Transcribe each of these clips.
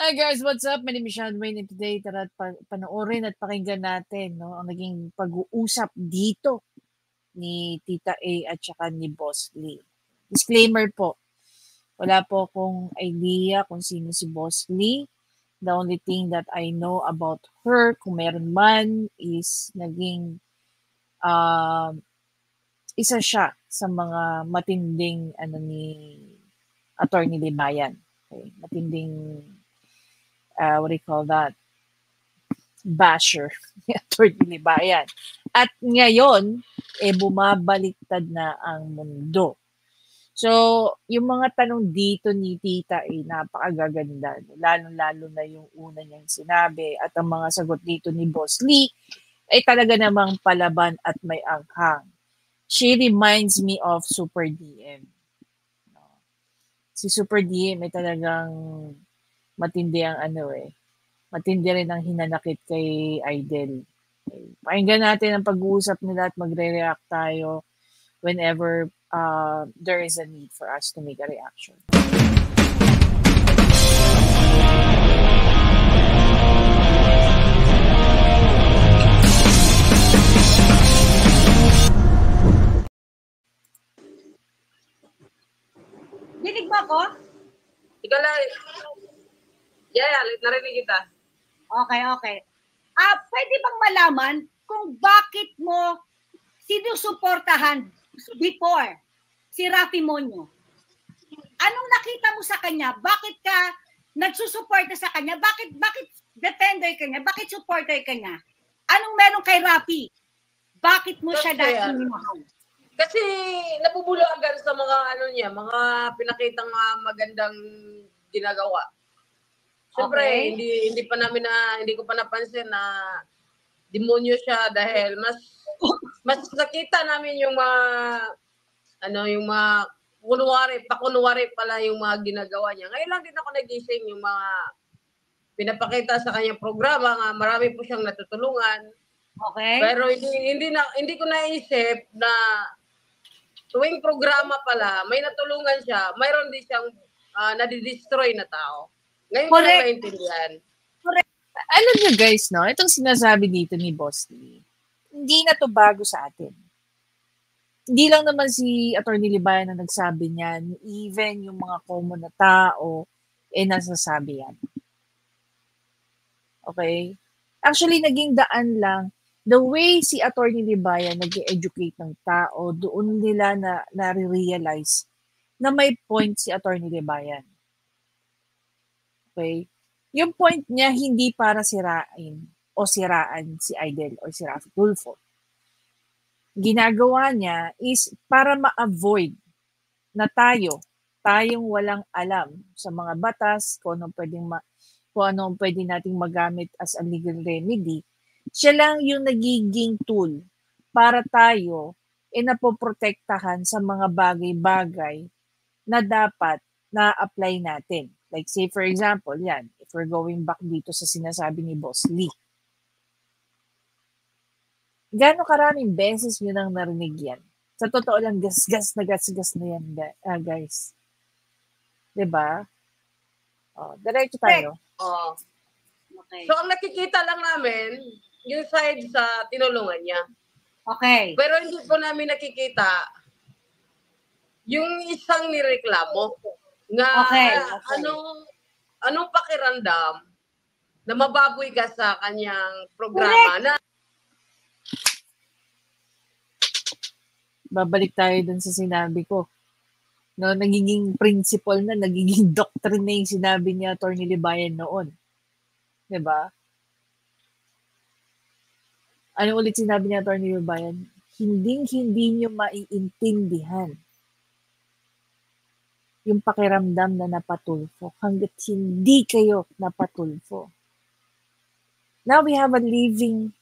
Hi guys, what's up? My name is Sean Wayne and today tara at panoorin at pakinggan natin ang naging pag-uusap dito ni Tita A at saka ni Boss Lee. Disclaimer po, wala po akong idea kung sino si Boss Lee. The only thing that I know about her, kung meron man, is naging isa siya sa mga matinding ni Attorney Libayan. Okay? Matinding what do you call that? Basher ni Attorney Libayan. At ngayon, bumabaliktad na ang mundo. So, yung mga tanong dito ni Tita napakagaganda. Lalo-lalo na yung una niyang sinabi at ang mga sagot dito ni Boss Lee ay talaga namang palaban at may anghang. She reminds me of Super DM. Si Super DM ay talagang matindi ang matindi rin ang hinanakit kay Idol. Okay. Pakinggan natin ang pag-uusap nila at magre-react tayo whenever there is a need for us to make a reaction. Dinig mo ako? Ikaw lang. Yeah, narinig kita. Okay. Pwede bang malaman kung bakit mo sinusuportahan before si Raffy Monyo? Anong nakita mo sa kanya? Bakit ka nagsusuporta sa kanya? Bakit defender ka niya? Bakit supporter ka niya? Anong meron kay Raffy? Bakit mo siya dati minahal? Kasi nabubulagan sa mga mga pinakitang magandang ginagawa. Siyempre, okay. Hindi ko pa napansin na demonyo siya dahil mas nakita namin yung mga pakunwari pala yung mga ginagawa niya. Ngayon lang din ako nagising yung mga pinapakita sa kanyang programa nga marami po siyang natutulungan. Okay. Pero hindi ko naisip na tuwing programa pala, may natulungan siya, mayroon din siyang nadidestroy na tao. Ngayon ko lang naintindihan. Alam niyo guys, itong sinasabi dito ni Boss Lee, hindi na to bago sa atin. Hindi lang naman si Attorney Libayan na nagsabi niyan, even yung mga common na tao, nasasabi yan. Okay? Actually, naging daan lang, the way si Attorney Libayan nag-educate ng tao, doon nila na-realize na may point si Attorney Libayan. Okay? Yung point niya, hindi para siraan si Idol or si Raffy Tulfo. Ginagawa niya is para ma-avoid na tayong walang alam sa mga batas, kung anong pwede nating magamit as a legal remedy, siya lang yung nagiging tool para tayo napoprotektahan sa mga bagay-bagay na dapat na-apply natin. Like say for example, yan, if we're going back dito sa sinasabi ni Boss Lee. Gaano karaming beses nyo nang narinig yan? Sa totoo lang, gasgas na yan, guys. Diba? Diretso tayo. Okay. So, ang nakikita lang namin, yung side sa tinulungan niya. Okay. Pero hindi po namin nakikita yung isang nireklamo na anong pakiramdam na mababoy ka sa kanyang programa na babalik tayo dun sa sinabi ko. Nagiging principle na, nagiging doctrine na yung sinabi ni Attorney Libayan noon. Diba? Ano ulit sinabi ni Attorney Libayan? Hindi nyo maiintindihan yung pakiramdam na napatulfo hanggat hindi kayo napatulfo. Now we have a living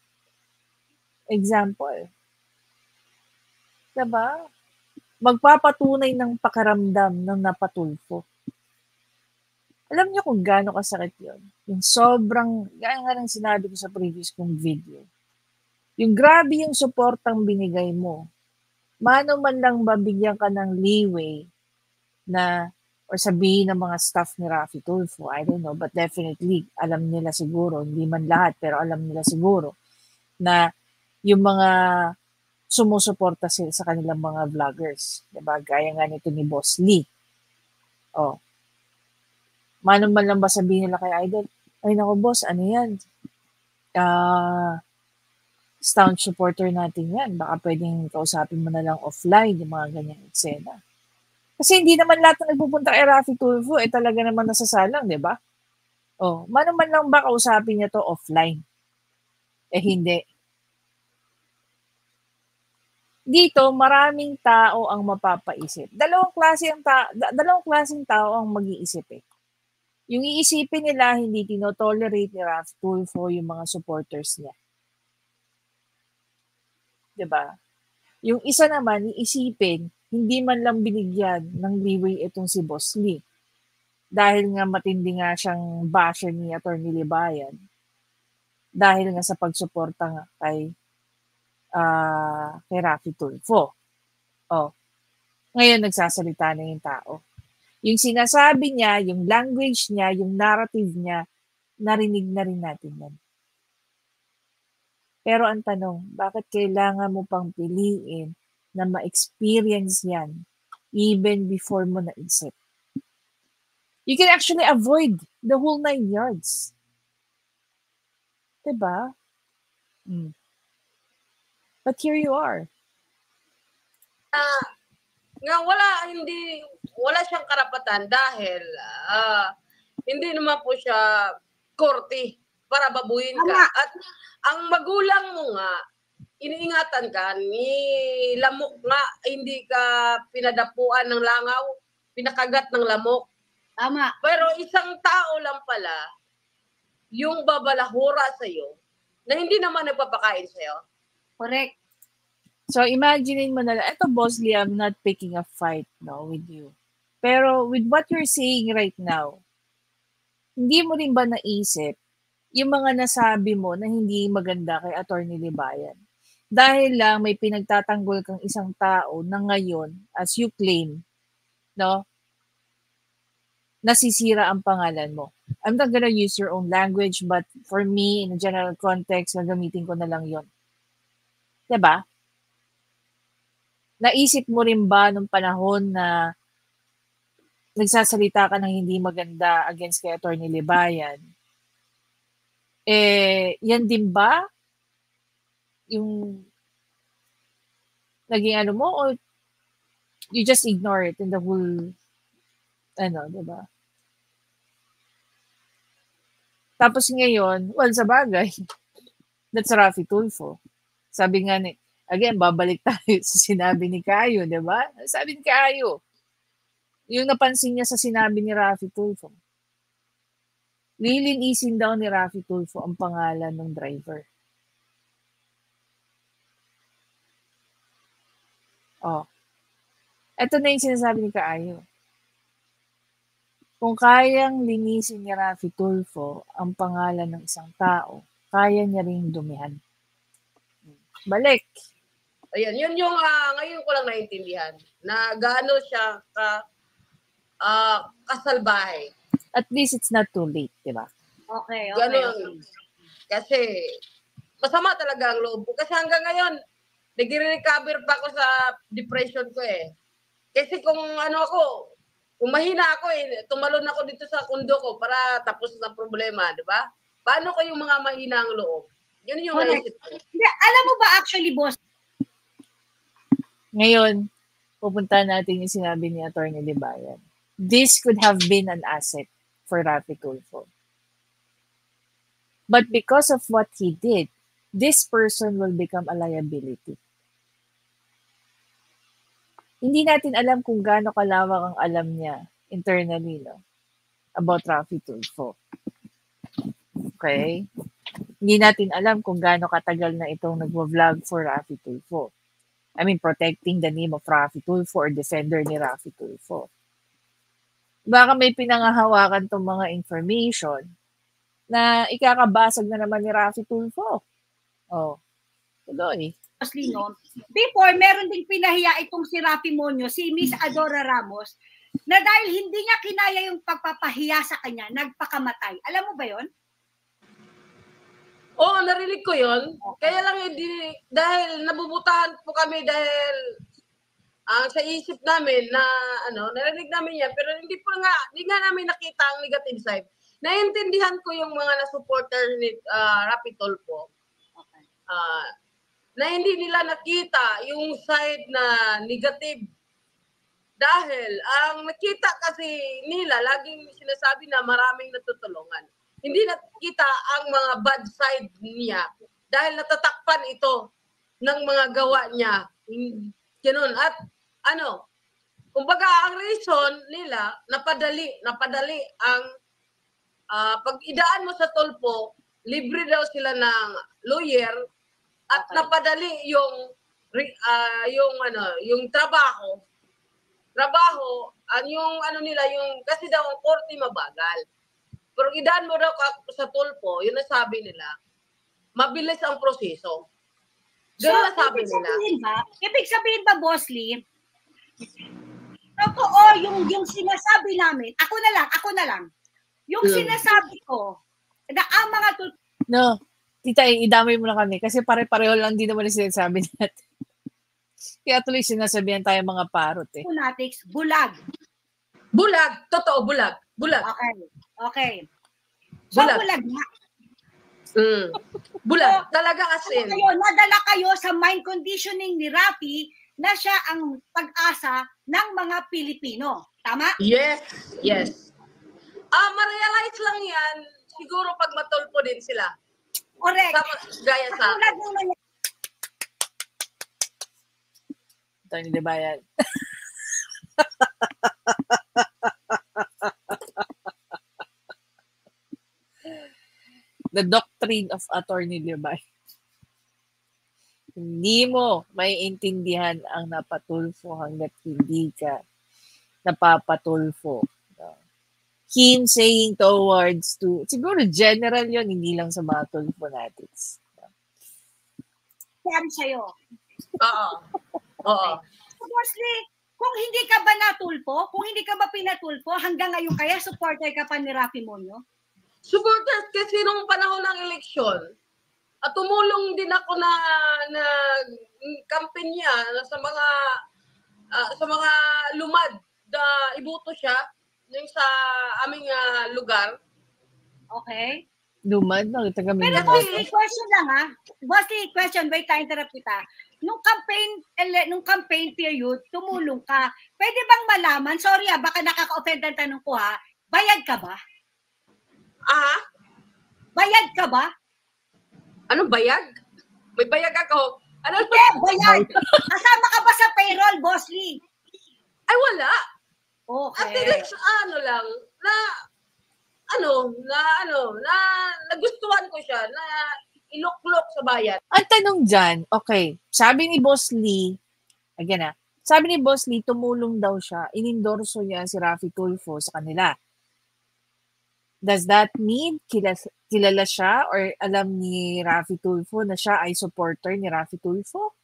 example. Diba? Magpapatunay ng pakiramdam ng napatulfo. Alam niyo kung gaano kasakit yun? Yung sobrang, gaya nga ng sinabi ko sa previous kong video. Yung grabe yung supportang binigay mo. Mano man lang mabigyan ka ng leeway na, or sabihin ng mga staff ni Raffy Tulfo, I don't know, but definitely alam nila siguro, hindi man lahat, pero alam nila siguro na yung mga sumusuporta sila sa kanilang mga vloggers. Diba? Gaya nga nito ni Boss Lee. Oh. Mano man lang ba sabihin nila kay Idol, ay nako boss, ano yan? Staunch supporter natin yan. Baka pwedeng kausapin mo na lang offline yung mga ganyang eksena. Kasi hindi naman lahat na nagpupunta kay Raffy Tulfo talaga naman nasasalang, di ba? Oh, mano man lang ba kausapin niya to offline? Hindi. Dito, maraming tao ang mapapaisip. Dalawang klaseng tao ang mag-iisip Yung iisipin nila, hindi tinotolerate ni Raffy Tulfo yung mga supporters niya. Diba? Yung isa naman, iisipin, hindi man lang binigyan ng leeway itong si Boss Lee. Dahil nga matindi nga siyang basher ni Atty. Libayan. Dahil nga sa pagsuporta nga kay Raffy Tulfo. Oh. Ngayon, nagsasalita na yung tao. Yung sinasabi niya, yung language niya, yung narrative niya, narinig na rin natin yan. Pero ang tanong, bakit kailangan mo pang piliin na ma-experience yan even before mo naisip? You can actually avoid the whole 9 yards. Diba? But here you are. Nga wala siyang karapatan dahil hindi naman po siya korte para babuin ka. At ang magulang mo nga, iniingatan ka, ni lamok nga, hindi ka pinadapuan ng langaw, pinakagat ng lamok. Tama. Pero isang tao lang pala, yung babalahura sa'yo, na hindi naman nagpapakain sa'yo. Correct. So, imagine mo na lang, eto Boss Lee, I'm not picking a fight with you. Pero with what you're saying right now, hindi mo rin ba naisip yung mga nasabi mo na hindi maganda kay Atty. Libayan? Dahil lang may pinagtatanggol kang isang tao na ngayon, as you claim, nasisira ang pangalan mo. I'm not gonna use your own language, but for me, in a general context, gagamitin ko na lang yon. Diba? Naisip mo rin ba nung panahon na nagsasalita ka ng hindi maganda against kay Atty. Libayan? Yan din ba yung naging mo o you just ignore it in the whole diba? Tapos ngayon, sa bagay, that's Raffy Tulfo. Sabi nga again, babalik tayo sa sinabi ni Kayo, diba? Sabi ni Kayo, yung napansin niya sa sinabi ni Raffy Tulfo, lilinisin daw ni Raffy Tulfo ang pangalan ng driver. Ito na yung sinasabi ni Kayo. Kung kayang linisin ni Raffy Tulfo ang pangalan ng isang tao, kaya niya ring dumihan. Balik. Ayan, yun yung ngayon ko lang naintindihan na gaano siya kasalbahe. At least it's not too late, di ba? Okay. Ganun. Kasi masama talaga ang loob ko. Kasi hanggang ngayon, nag-recover pa ako sa depression ko Kasi kung kung mahina ako tumalon ako dito sa kundo ko para tapos ang problema, di ba? Paano kayong mga mahina ang loob? Yun yung naisip ko. Alam mo ba actually, boss? Ngayon, pupunta natin yung sinabi ni Atty. Libayan. This could have been an asset for Raffy Tulfo. But because of what he did, this person will become a liability. Hindi natin alam kung gaano kalawak ang alam niya internally about Raffy Tulfo. Okay? Hindi natin alam kung gaano katagal na itong nagwa-vlog for Raffy Tulfo. I mean, protecting the name of Raffy Tulfo or defender ni Raffy Tulfo. Baka may pinangahawakan tong mga information na ikakabasag na naman ni Raffy Tulfo. Tuloy. Before, meron ding pinahiya itong si Raffy Monyo, si Miss Adora Ramos, na dahil hindi niya kinaya yung pagpapahiya sa kanya, nagpakamatay. Alam mo ba yon? Oo, narinig ko yon. Kaya lang hindi, dahil nabubutahan po kami dahil sa isip namin na narinig namin yan, pero hindi nga namin nakita ang negative side. Naiintindihan ko yung mga na-supporter ni Raffy Tulfo. Okay. Na hindi nila nakita yung side na negative. Dahil ang nakita kasi nila, laging sinasabi na maraming natutulungan. Hindi nakita ang mga bad side niya dahil natatakpan ito ng mga gawa niya. Ganun. At kumbaga ang reason nila, napadali ang pag idaan mo sa Tulfo, libre daw sila ng lawyer at napadali yung trabaho, yung nila, yung kasi daw ang korte mabagal. Pero idaan mo daw sa Tulfo, yun ang sabi nila, mabilis ang proseso. Ganun ang sabi nila. Ibig sabihin ba, Boss Lee, totoo yung sinasabi namin, ako na lang, yung sinasabi ko, na ang mga No, tita, idamay mo na kami kasi pare-pareho lang din naman yung sinasabi natin. Kaya tuloy sinasabihan tayo mga parot eh. Fanatics, bulag. Bulag, totoo, bulag. Okay. So, bulag na. Bulag, talaga as in. Nadala kayo sa mind conditioning ni Raffy na siya ang pag-asa ng mga Pilipino. Tama? Yes. Ma-realize lang yan, siguro pag matulpo din sila. Correct. Gaya sa... Ito yung Libayan. The doctrine of Attorney Libayan. Hindi mo maiintindihan ang napatulfo hanggat hindi ka napapatulfo. Him saying towards to, siguro general yun, hindi lang sa mga tulfo natin. Yan sa'yo. Oo. Mostly, kung hindi ka ba natulpo, kung hindi ka ba pinatulpo, hanggang ngayon kaya supporter ka pa ni Raffy Monyo? Supporters kasi nung panahon ng eleksyon, at tumulong din ako na kampanya sa mga lumad na iboto siya yung sa aming lugar. Okay. Lumad, nakita kami. Pero Bossy, question lang Bossy, question, wait, interrupt kita. Nung campaign period, tumulong ka. Pwede bang malaman, sorry baka nakaka-offend ang tanong ko bayad ka ba? Bayad ka ba? Anong bayag? May bayag ako. Ano? Hindi, bayad. Kasama ka ba sa payroll, Boss Lee? Ay, wala. Okay. At lang, nagustuhan ko siya, na iluklok sa bayan. Ang tanong dyan, okay, sabi ni Boss Lee, sabi ni Boss Lee, tumulong daw siya, inendorso niya si Raffy Tulfo sa kanila. Does that mean kilala siya or alam ni Raffy Tulfo na siya ay supporter ni Raffy Tulfo?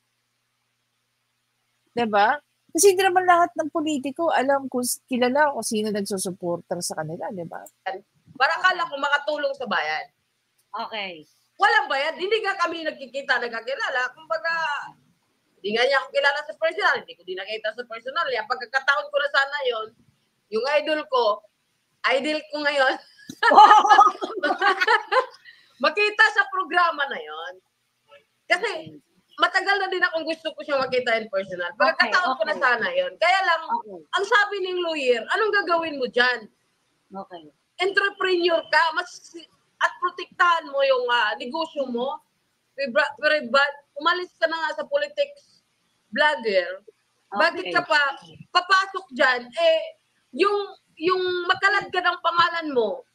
Diba? Kasi hindi naman lahat ng politiko alam kung kilala kung sino nagsusuporter sa kanila, diba? Para akala ko makatulong sa bayan. Okay. Walang bayad. Hindi nga kami nagkikita, nagkakilala. Kumbaga, hindi nga niya ako kilala sa personal. Hindi ko din nakita sa personal. Pagkakataon ko na sana yon, yung idol ko ngayon, makita sa programa na yon. Kasi matagal na din akong gusto ko siyang makita in personal. Pagkakataon ko na sana yon. Kaya lang, ang sabi ng lawyer, anong gagawin mo dyan? Okay. Entrepreneur ka, at protektahan mo yung negosyo mo. Umalis ka na nga sa politics vlogger. Bakit ka papasok dyan? Yung makalat ka ng pangalan mo,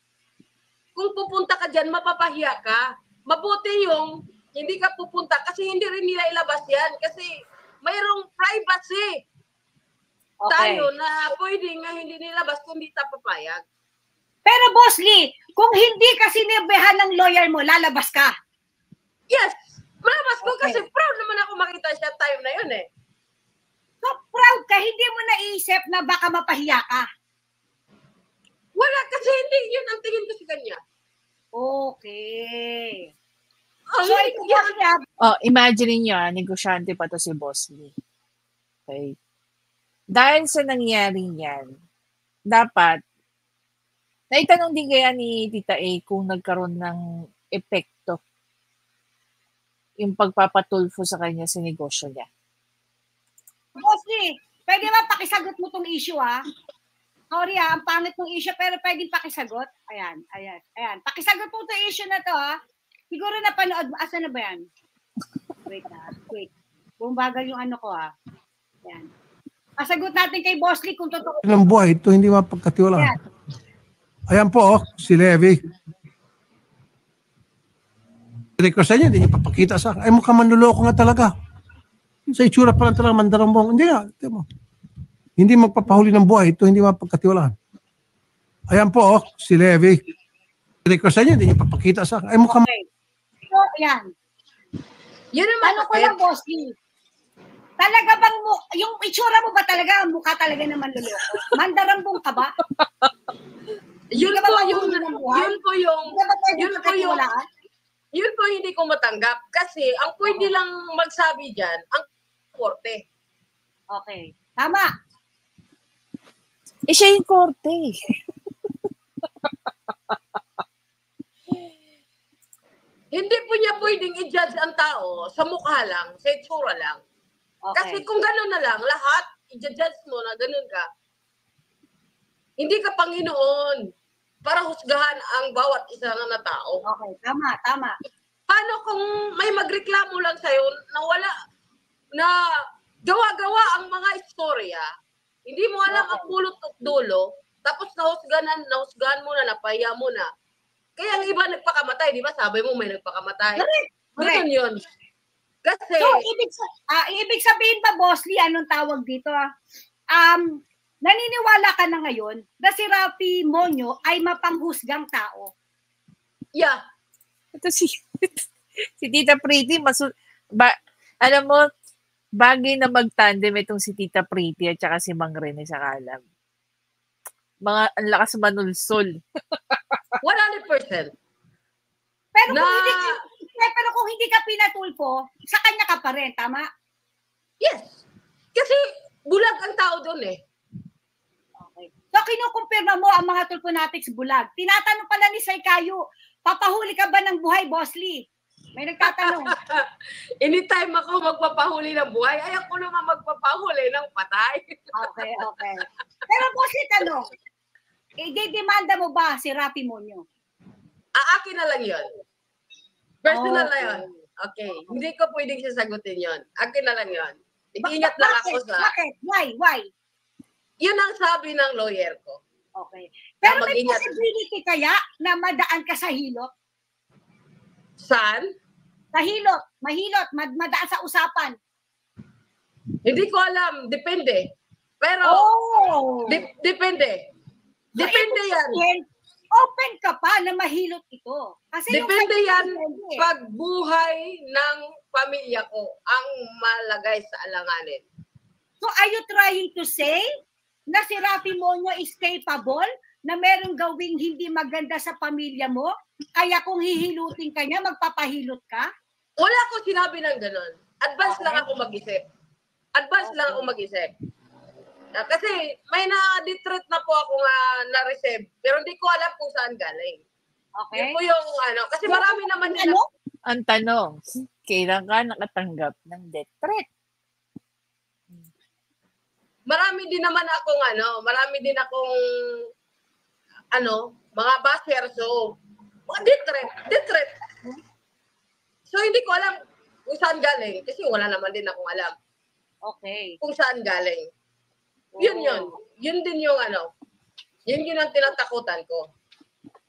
kung pupunta ka dyan, mapapahiya ka. Mabuti yung hindi ka pupunta kasi hindi rin nila ilabas yan kasi mayroong privacy tayo na pwede nga hindi nilabas kung hindi ta papayag. Pero Boss Lee, kung hindi ka sinirbehan ng lawyer mo, lalabas ka? Yes, malabas ko kasi proud naman ako makita siya time na yun eh. So proud ka, hindi mo naisip na baka mapahiya ka. Wala, kasi hindi yun ang tingin ko sa kanya. Okay. Oh, So ito po siya. Imagine niyo, negosyante pa to si Boss Lee. Okay. Dahil sa nangyari yan, dapat, naitanong din kaya ni Tita A kung nagkaroon ng epekto yung pagpapatulfo sa kanya sa negosyo niya. Bossy, pwede ba pakisagot mo tong issue Sorry ang pangit ng issue pero pwedeng pakisagot. Ayan. Pakisagot mo tong issue na to Siguro napanood mo. Asa na ba yan? Wait. Bumbagal yung ano ko Ayan. Pasagot natin kay Boss Lee kung totoo. Ng buhay, ito hindi mapagkatiwalaan. Ayan po, si Levi. Request niya, hindi niya papakita sa akin. Ay, mukhang manluloko nga talaga. Sa itsura pa lang talaga, mandarambong. Hindi nga, hindi magpapahuli ng buhay, ito hindi mapagkatiwalaan. Ayan po, si Levi. Request niya, hindi niya papakita sa akin. Ay, mukhang... Okay. So, ayan. Yun naman. Ano ko lang, Boss Lee? Talaga bang yung itsura mo ba talaga, mukha talaga ng manluloko? Mandarambong ka ba? Yun po hindi ko matanggap kasi ang pwede lang magsabi dyan, ang korte. Okay. Tama. Siya yung korte. Hindi po niya pwedeng i-judge ang tao sa mukha lang, sa itsura lang. Okay. Kasi kung gano'n na lang, lahat, i-judge mo na gano'n ka. Hindi ka Panginoon para husgahan ang bawat isa na tao. Okay, tama. Paano kung may magreklamo lang sa'yo na wala, na gawa-gawa ang mga istorya, hindi mo alam ang pulot at dulo, tapos nahusgahan mo na, napahiya mo na. Kaya ang iba nagpakamatay, di ba? Sabi mo may nagpakamatay. Correct. Ganun yun. Kasi, So, ibig sabihin ba, Boss Lee, anong tawag dito? Naniniwala ka na ngayon na si Rafi Monyo ay mapanghusgang tao? yeah. Ito si Tita Pretty, alam mo, bagay na mag-tandem itong si Tita Pretty at saka si Mang Rene sa Kalam. Ang lakas manulsol. 100%. Pero kung hindi ka pinatulpo, sa kanya ka pa rin, tama? Yes. Kasi bulag ang tao doon eh. Okay. So, kinukumpirma mo ang mga tulponatics bulag. Tinatanong pala ni Saikayo, papahuli ka ba ng buhay, Boss Lee? May nagtatanong. Anytime ako magpapahuli ng buhay, ay ako naman magpapahuli ng patay. Okay. Pero Boss Lee, tanong, i-demanda mo ba si Rafi Monyo? Akin na lang yun. Personal na yun. Okay. Hindi ko pwedeng sasagutin yun. Akin na lang yun. Ingat lang ako sa... Bakit? Why? Yun ang sabi ng lawyer ko. Okay. Pero may possibility kaya na madaan ka sa hilot? Saan? Sa hilot. Mahilot. Madaan sa usapan. Hindi ko alam. Depende. Pero, depende. Depende yan. Open ka pa na mahilot ito. Kasi depende yan pag buhay ng pamilya ko ang malagay sa alanganin. So are you trying to say na si Rafi Monyo is capable na merong gawing hindi maganda sa pamilya mo? Kaya kung hihilutin ka niya, magpapahilot ka? Wala akong sinabi ng gano'n. Advance lang ako mag-isip. Kasi may na-detreat na po ako na-receive. Pero hindi ko alam kung saan galing. Okay. Yun po yung kasi marami naman nila. Ang tanong, kailan ka nakatanggap ng death threat? Marami din akong mga basher. So, mga death threat. So, hindi ko alam kung saan galing. Kasi wala naman din akong alam. Okay. Kung saan galing. Yun. Yun din yung yun ang tinatakutan ko.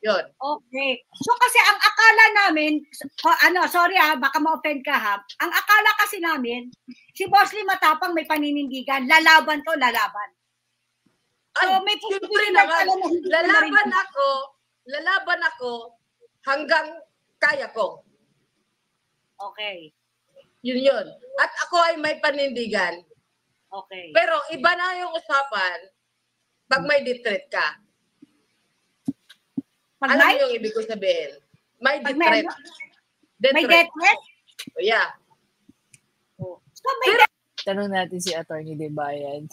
Yun. Okay. So kasi ang akala namin, sorry baka ma-offend ka ang akala kasi namin, si Boss Lee matapang, may paninindigan, lalaban. So may posibilidad naman, lalaban ako hanggang kaya ko. Okay. Yun. At ako ay may panindigan. Okay. Pero iba na yung usapan pag may death threat ka. Pag Alam may, mo yung ibig ko sabihin? May pag death may, threat. Death may threat. death threat? Oh, yeah. So may death Tanong natin si Attorney Debayan.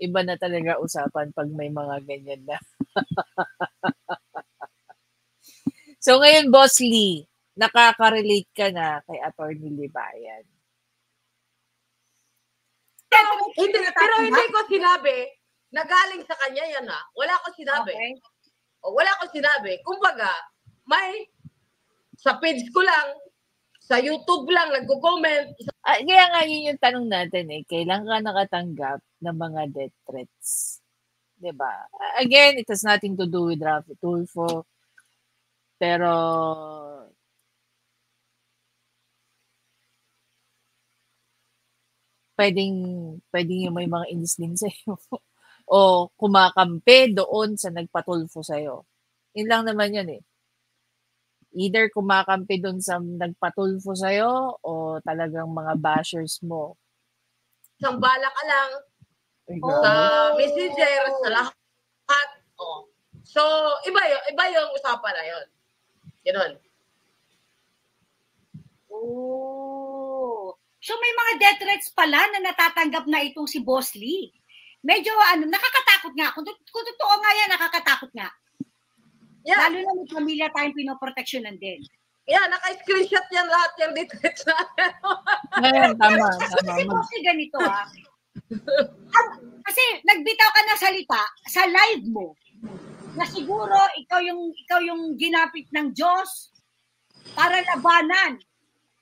Iba na talaga usapan pag may mga ganyan na. So ngayon, Boss Lee, nakaka-relate ka na kay Attorney Debayan. Pero hindi ko sinabi na galing sa kanya yan ha. Wala ko sinabi. Okay. O, wala ko sinabi. Kumbaga, may sa page ko lang, sa YouTube lang, nagko-comment. Kaya nga yun yung tanong natin eh. Kailan ka nakatanggap ng mga death threats? Diba? Again, it has nothing to do with Rafi Tulfo. Pero pwedeng yung may mga inis din sa'yo. O kumakampi doon sa nagpatulfo sa'yo. Yun lang naman yun eh. Either kumakampi doon sa nagpatulfo sa'yo o talagang mga bashers mo. Isang bala ka lang sa messenger, sa lahat. Oh. So, iba yung usapan na yun. Ganun. Oh. So may mga death threats pala na natatanggap na itong si Boss Lee. Medyo nakakatakot nga. Kung totoo nga yan, nakakatakot nga. Yeah. Lalo na may pamilya tayong pinoproteksyonan din. Yeah, naka-screenshot yan lahat yung death threats na. Ngayon, tama. Kasi Boss Lee ganito kasi nagbitaw ka na salita sa live mo na siguro ikaw yung ginapit ng Diyos para labanan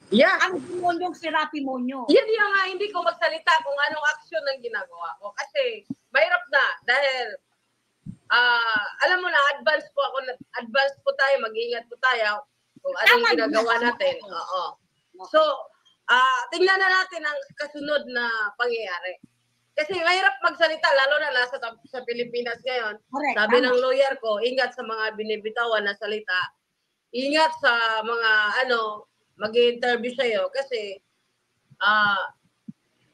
ang demonyong si Rafi Monyo. Yan yung nga, hindi ko magsalita kung anong aksyon ang ginagawa ko. Kasi, mahirap na. Dahil, alam mo na, advance po tayo, mag-iingat po tayo kung anong ginagawa natin. Oo. So, tingnan na natin ang kasunod na pangyayari. Kasi mahirap magsalita, lalo na nasa sa Pilipinas ngayon. Correct. Sabi ng lawyer ko, ingat sa mga binibitawan na salita. Ingat sa mga, mag-i-interview sa'yo. Kasi,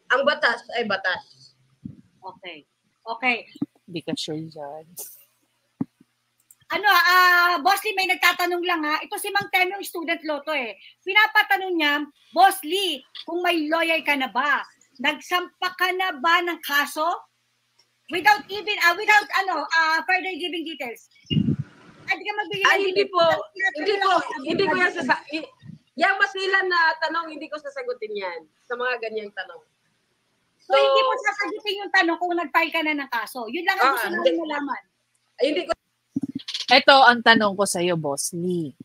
ang batas ay batas. Okay. Okay. Hindi ka sure dyan. Boss Lee, may nagtatanong lang ito si Mang Tem yung student loto Pinapatanong niya, Boss Lee, kung may lawyer ka na ba? Nagsampa ka na ba ng kaso? Without further giving details. Hindi ka magbigay. Hindi ko yan yung masilan na tanong, hindi ko sasagutin yan sa mga ganyang tanong. So hindi mo sasagutin yung tanong kung nag-file ka na ng kaso. Yun lang ang gusto namin malaman. Hindi ko. Ito ang tanong ko sa iyo, Boss Lee.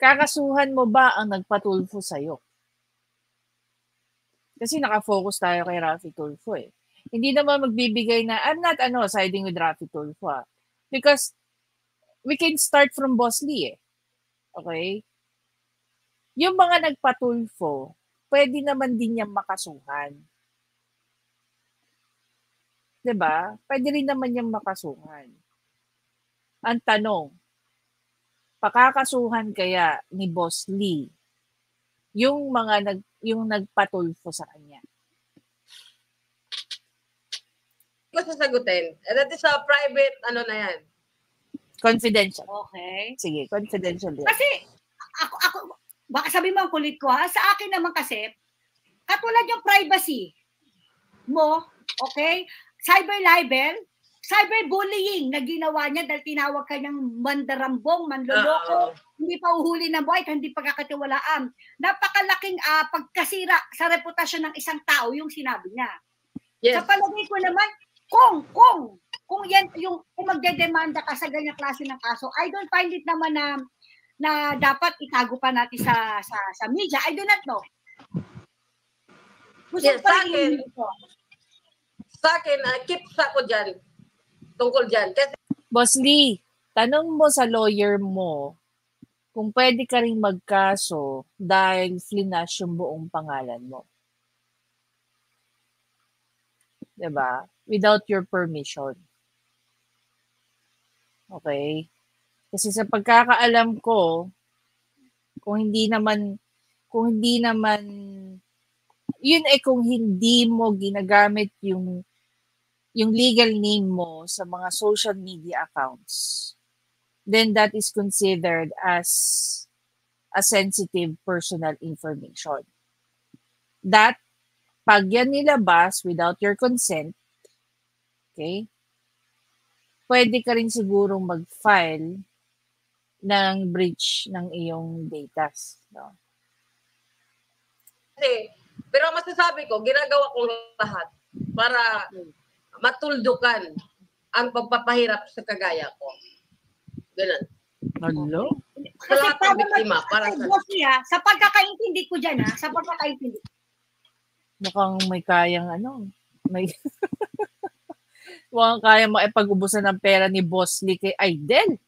Kakasuhan mo ba ang nagpatulfo sa iyo? Kasi naka-focus tayo kay Rafi Tulfo Hindi naman magbibigay na, I'm not siding with Rafi Tulfo Because we can start from Boss Lee Okay? Yung mga nagpatulfo, pwede naman din niyang makasuhan. 'Di ba? Pwede rin naman niyang makasuhan. Ang tanong, pakakasuhan kaya ni Boss Lee yung nagpatulfo sa kanya? Hindi ko sasagutin. That is a private, na yan. Confidential. Okay. Sige, confidential yan. Kasi, ako, baka sabi mo ang kulit ko sa akin naman kasi, katulad yung privacy mo, okay? Cyber libel, cyberbullying na ginawa niya dahil tinawag ka niyang mandarambong, manloloko, hindi pa uhuli ng buhay, hindi pagkakatiwalaan. Napakalaking pagkasira sa reputasyon ng isang tao yung sinabi niya. Yes. Sa palagay ko naman, kung yan yung kung magdedemanda ka sa ganyang klase ng kaso, I don't find it naman na dapat itago pa natin sa media. I do not know. Yes, sa akin, keep sa ko dyan. Tungkol dyan. Kasi, Boss Lee, tanong mo sa lawyer mo kung pwede ka rin magkaso dahil flinash yung buong pangalan mo. Diba? Without your permission. Okay? Kasi sa pagkakaalam ko, kung hindi naman kung hindi naman, yun ay kung hindi mo ginagamit yung legal name mo sa mga social media accounts, then that is considered as a sensitive personal information. That, pag yan nilabas without your consent, okay, pwede ka rin sigurong mag-file ng breach ng iyong data. No? Kasi, pero ang masasabi ko, ginagawa kong lahat para matuldukan ang pagpapahirap sa kagaya ko. Ganun. Hello? Sa lahat ng biktima. Sa pagkakaintindi ko dyan, sa pagkakaintindi. Mukhang may kayang may mukhang kayang maipag-ubusan ng pera ni Boss Lee kay Aidel.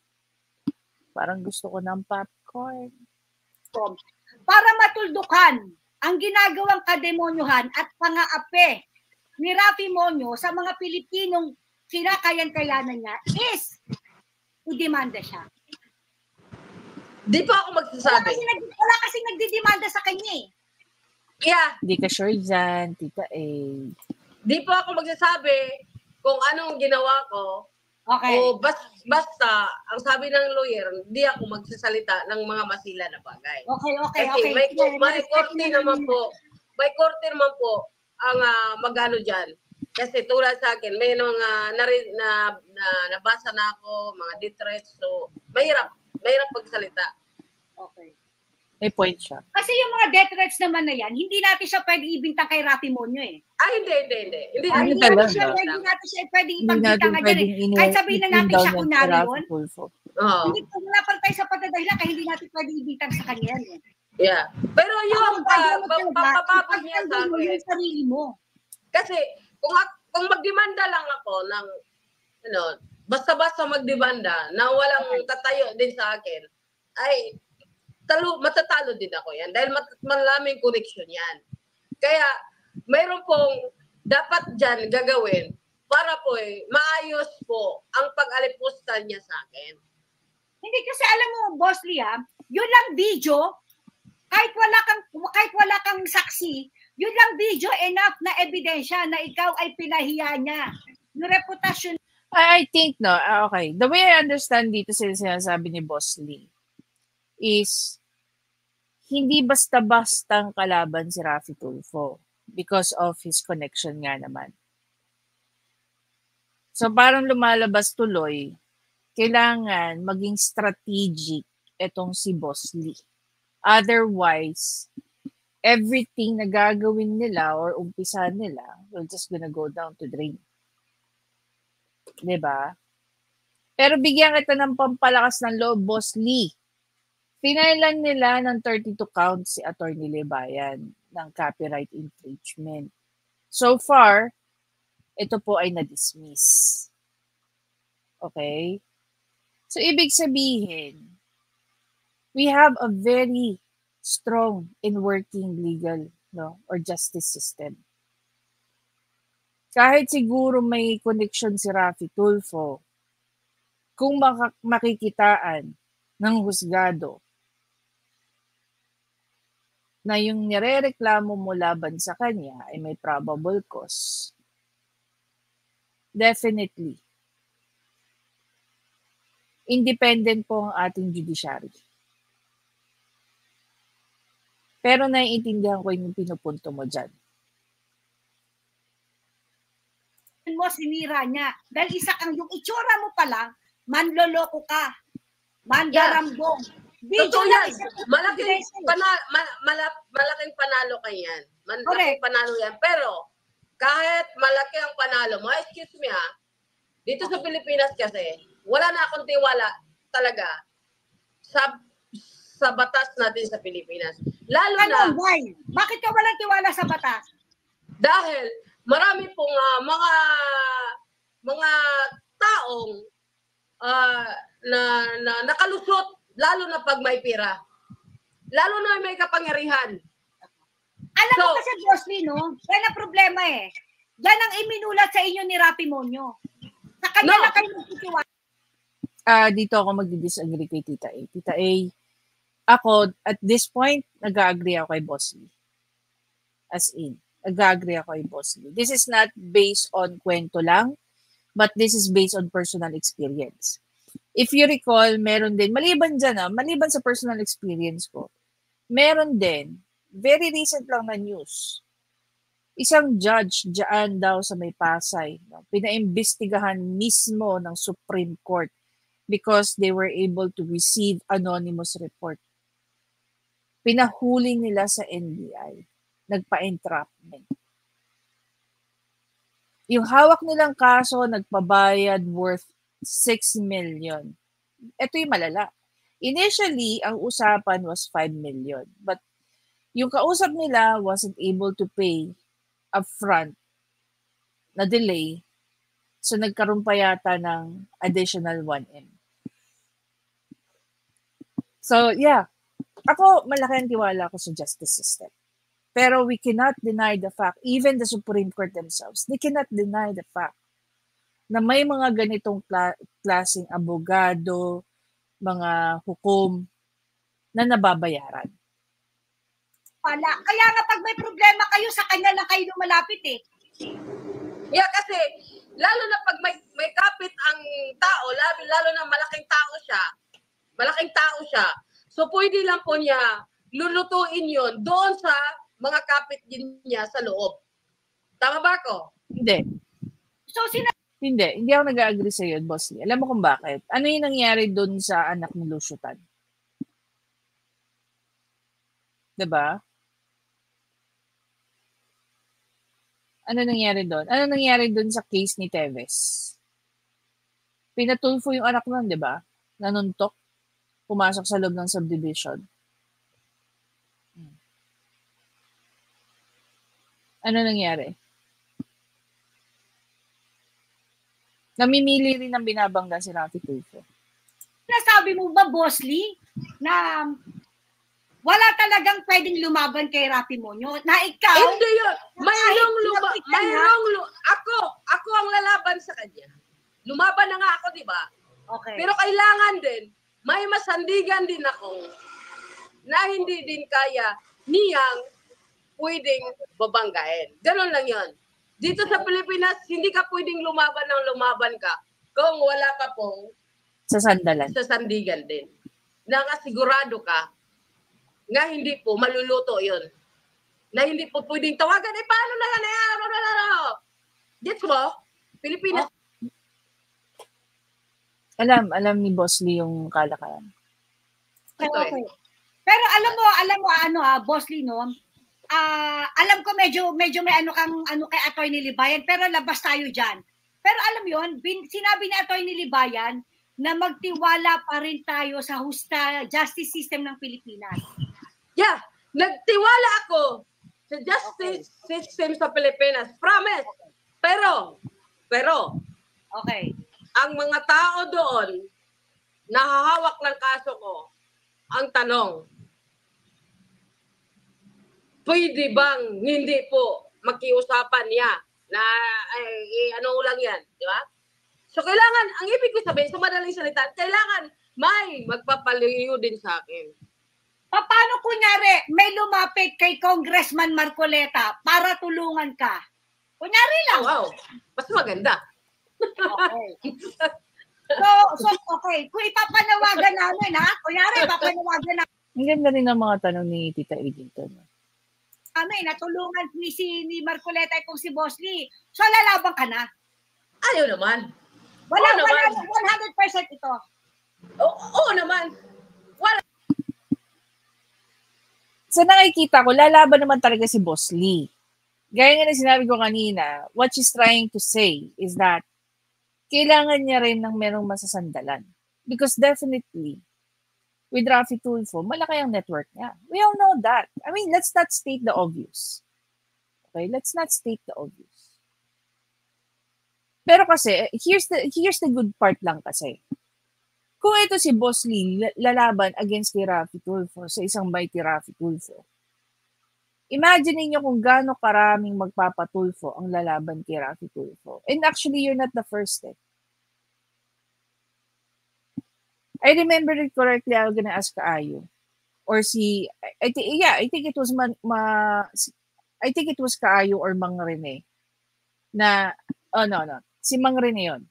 Parang gusto ko ng popcorn. Para matuldukan ang ginagawang kademonyohan at pang-aape ni Rafi Monyo sa mga Pilipinong kinakayan-kayanan niya is i-demanda siya. Di pa ako magsasabi. Wala kasi nagdidemanda sa kanya eh. Yeah. Di ka sure dyan, Tita A. Di pa ako magsasabi kung anong ginawa ko. Okay. O basta, ang sabi ng lawyer, di ako magsasalita ng mga masila na bagay. Okay. Kasi may korte naman po ang magano dyan. Kasi tulad sa akin, may mga nabasa na ako, mga detrets, so mahirap pagsalita. Okay. May point siya. Kasi yung mga death threats naman na yan, hindi natin siya pwede ibintang kay Rafi Monyo eh. Hindi. Hindi natin siya pwede ipagbintang ka dyan eh. Kahit sabihin na natin siya kunwari yun. Hindi ko wala pa tayo sa pagdadahilan kaya hindi natin pwede ibintang sa kanya yan eh. Yeah. Pero yung papababoy niya sa akin. Yung sarili mo. Kasi kung magdemanda lang ako ng basta-basta magdemanda na walang tatayo din sa akin, ay matatalo din ako yan dahil maraming connection yan. Kaya mayroon pong dapat dyan gagawin para po maayos po ang pag-alipusta niya sa akin. Hindi kasi alam mo, Boss Lee, yun lang video, kahit wala kang saksi, yun lang video enough na ebidensya na ikaw ay pinahiya niya. Yung reputasyon. I think, okay. The way I understand dito sinasabi ni Boss Lee is hindi basta-bastang kalaban si Rafi Tulfo because of his connection nga naman. So parang lumalabas tuloy, kailangan maging strategic itong si Boss Lee. Otherwise, everything na gagawin nila or umpisa nila will just gonna go down to drain. Diba? Pero bigyan kita ng pampalakas ng loob, Boss Lee. Pinailan nila ng 32 counts si Atty. Libayan ng copyright infringement. So far, ito po ay na-dismiss. Okay? So, ibig sabihin, we have a very strong and working legal or justice system. Kahit siguro may connection si Rafi Tulfo, kung makikitaan ng husgado na yung nirereklamo mo laban sa kanya ay may probable cause, definitely, independent po ang ating judiciary. Pero naiintindihan ko yung pinupunto mo dyan. Mo sinira niya. Dahil isa kang yung itsura mo pala, manloloko ka, mandarambong. Totoo yan. Malaking panalo ka yan. Malaking panalo yan. Pero, kahit malaki ang panalo mo, excuse me dito sa Pilipinas kasi, wala na akong tiwala talaga sa batas natin sa Pilipinas. Lalo na... Why? Bakit ka walang tiwala sa batas? Dahil marami pong mga taong na nakalusot, lalo na pag may pira. Lalo na may kapangyarihan. Alam mo kasi, Boss Lee, yan ang problema eh. Yan ang iminulat sa inyo ni Rafi Monyo. Sa kanya na kayo magtitiwala. Dito ako magdi-disagree kay Tita A. Tita A, Ako, at this point, nag-agree ako kay Boss Lee. As in, nag-agree ako kay Boss Lee. This is not based on kwento lang, but this is based on personal experience. If you recall, meron din, maliban sa personal experience ko, meron din, very recent lang na news, isang judge dyan daw sa may Pasay, no, pinaimbestigahan mismo ng Supreme Court because they were able to receive anonymous report. Pinahuli nila sa NBI. Nagpa-entrapment. Yung hawak nilang kaso, nagpabayad worth 6 million. Ito yung malala. Initially, ang usapan was 5 million. But yung kausap nila wasn't able to pay upfront na delay. So, nagkaroon pa yata ng additional 1M. So, yeah. Ako, malaki ang tiwala ko sa justice system. Pero we cannot deny the fact, even the Supreme Court themselves, they cannot deny the fact na may mga ganitong klaseng abogado, mga hukom na nababayaran. Kaya nga pag may problema kayo, sa kanya lang kayo lumalapit eh. Yeah, kasi lalo na pag may kapit ang tao, lalo na malaking tao siya, so pwede lang po niya lulutuin yon doon sa mga kapit din niya sa loob. Tama ba ako? Hindi. So, Hindi ako nag-agree sa iyo, Boss Lee. Alam mo kung bakit? Ano yung nangyari doon sa anak ni Lusutan? Diba? Ano nangyari doon? Ano nangyari doon sa case ni Teves? Pinatulfo yung anak nun, diba? Nanuntok. Pumasok sa loob ng subdivision. Ano nangyari? Namimili rin ng binabangga si Rafi Tulfo. Nasabi mo ba, Boss Lee, na wala talagang pwedeng lumaban kay Rafi Monyo? Na ikaw? Hindi yun. Ako ang lalaban sa kanya. Lumaban na nga ako, di ba? Okay. Pero kailangan din, may masandigan din ako na hindi din kaya niyang pwedeng babanggain. Ganun lang yun. Dito sa Pilipinas, hindi ka pwedeng lumaban ka kung wala ka pong sasandigan din. Nakasigurado ka nga hindi po maluluto yun. Na hindi po pwedeng tawagan, paano na yan? Gets mo? Pilipinas. Alam ni Boss Lee yung kalakaran. Okay. Pero alam mo Boss Lee, no? Alam ko medyo may ano kay Attorney Libayan, pero labas tayo diyan. Pero alam yon, sinabi ni Attorney Libayan na magtiwala pa rin tayo sa justice system ng Pilipinas. Yeah, nagtiwala ako sa justice system sa Pilipinas. Promise. Pero okay. Ang mga tao doon nahahawak ng kaso ko, ang tanong, pwede bang hindi po makiusapan niya na ano lang yan, di ba? So kailangan, ang ibig ko sabihin, sa madaling salita, kailangan may magpapaliyo din sa akin. Paano kunyari, may lumapit kay Congressman Marcoleta para tulungan ka? Kunyari lang. Wow, mas maganda. Okay. So, okay. Kung ipapanawagan namin, kunyari, ipapanawagan namin. Ang ganda rin ng mga tanong ni Tita Edith. Natulungan ni Marcoleta itong si Boss Lee. So, lalaban ka na? Ayaw naman. Wala 100% ito. Oo naman. Wala. Sa nakikita ko, lalaban naman talaga si Boss Lee. Gaya nga na sinabi ko kanina, what she's trying to say is that kailangan niya rin ng merong masasandalan. Because definitely, with Rafi Tulfo, malaki ang network niya. We all know that. I mean, let's not state the obvious. Okay? Let's not state the obvious. Pero kasi, here's the good part lang kasi. Kung ito si Boss Lee lalaban against kay Rafi Tulfo sa isang mighty Rafi Tulfo, imagine niyo kung gaano karaming magpapatulfo ang lalaban kay Rafi Tulfo. And actually, you're not the first step. I remember it correctly, I was gonna ask Kaayo. or I think it was I think it was Kaayo or Mang Rene na, no, si Mang Rene yun.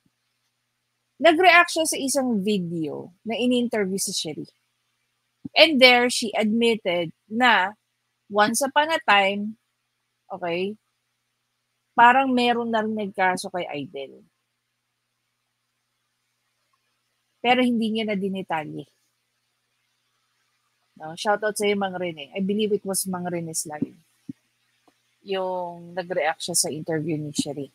Nag-react siya sa isang video na in-interview si Sherry. And there, she admitted na once upon a time, okay, parang meron na rin nagkaso kay Aidel. Pero hindi niya na dinetalye. No, shoutout sa iyo, Mang Rene. I believe it was Mang Rene's live. Yung nag-react siya sa interview ni Sherry.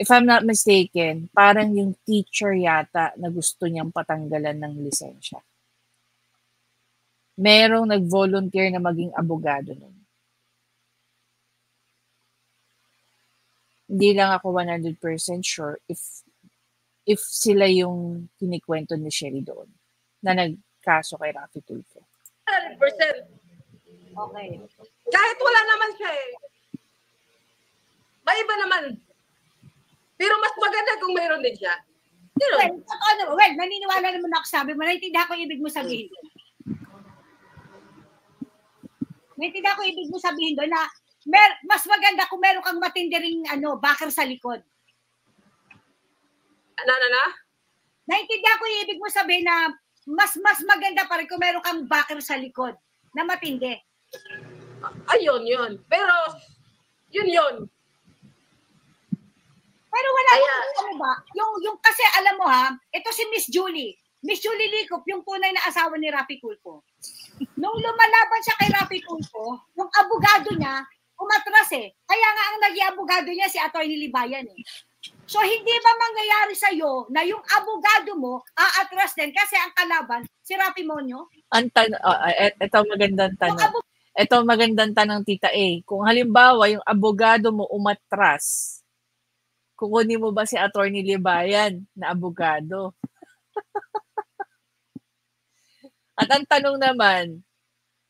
If I'm not mistaken, parang yung teacher yata na gusto niyang patanggalan ng lisensya. Merong nag-volunteer na maging abogado nun. Hindi lang ako 100% sure if sila yung kinikwento ni Sherry doon na nagkaso kay Raffy Tulfo. 100%. Okay. Kahit wala naman siya eh. May iba naman. Pero mas maganda kung mayroon din siya. Well, naniniwala naman ako, sabi mo, naintindihan ko ibig mo sabihin doon. Naintindihan ko ibig mo sabihin doon na mas maganda kung meron kang matindiring backer sa likod. Naintindihan ko ibig mo sabihin na mas maganda pa rin kung meron kang backer sa likod na matindi. Ayun, yun. Pero, yun. Pero wala ba? Yung kasi alam mo ha, ito si Miss Julie. Miss Julie Licop, yung tunay na asawa ni Raffy Tulfo. Nung lumalaban siya kay Raffy Tulfo, yung abogado niya, umatras eh. Kaya nga ang naging abogado niya si Atty. Libayan eh. So hindi ba mangyayari sa'yo na yung abogado mo aatras din kasi ang kalaban si Raffy Monyo? Ito magandang tanong. Ito magandang tanong, Tita A. Kung halimbawa yung abogado mo umatras, kukunin mo ba si Atty. Libayan na abogado? At ang tanong naman,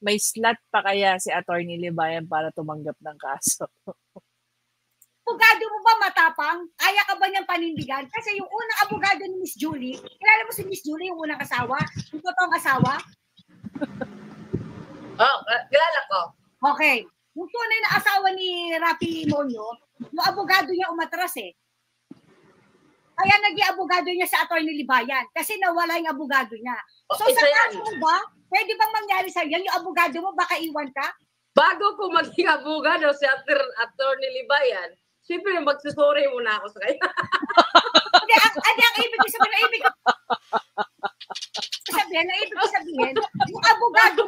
may slot pa kaya si Atty. Libayan para tumanggap ng kaso? Abogado mo ba matapang? Kaya ka ba niyang panindigan? Kasi yung unang abogado ni Miss Julie, kilala mo si Miss Julie, yung unang asawa? Yung totoong asawa? Kilala ko. Okay. Yung tunay na asawa ni Raffy Monyo, yung abogado niya umatras eh. Kaya naging abogado niya sa Atty. Libayan kasi nawala yung abogado niya. So sa kaso mo ba, pwede bang mangyari sa yan? Yung abogado mo, baka iwan ka? Bago ko maging abogado si Atty. Libayan, siyempre magsusuri muna ako sa kanya. ang ibig ko sabihin, yung abogado